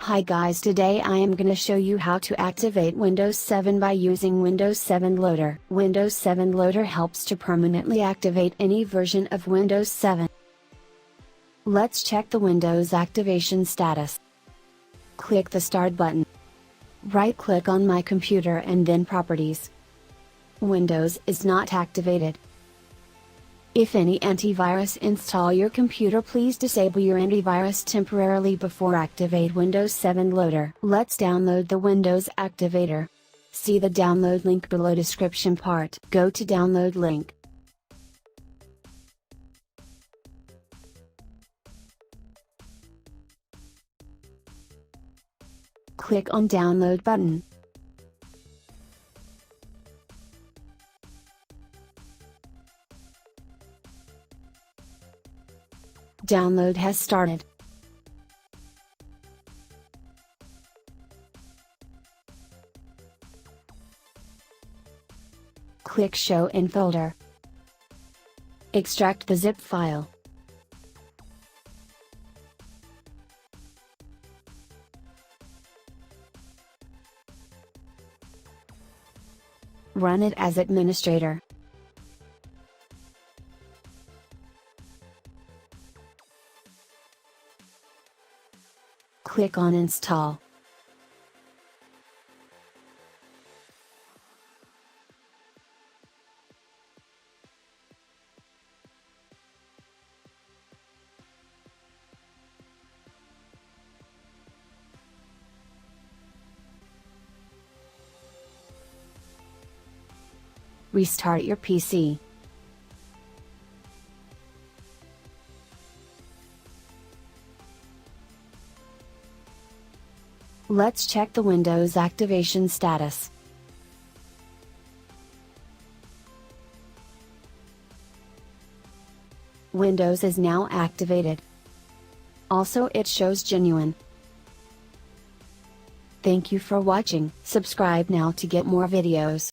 Hi guys, today I am gonna show you how to activate Windows 7 by using Windows 7 Loader. Windows 7 Loader helps to permanently activate any version of Windows 7. Let's check the Windows activation status. Click the Start button. Right-click on My Computer and then Properties. Windows is not activated. If any antivirus install your computer, please disable your antivirus temporarily before activate Windows 7 Loader. Let's download the Windows Activator. See the download link below description part. Go to download link. Click on download button. Download has started. Click Show in Folder. Extract the zip file. Run it as administrator. Click on Install. Restart your PC. Let's check the Windows activation status. Windows is now activated. Also, it shows genuine. Thank you for watching. Subscribe now to get more videos.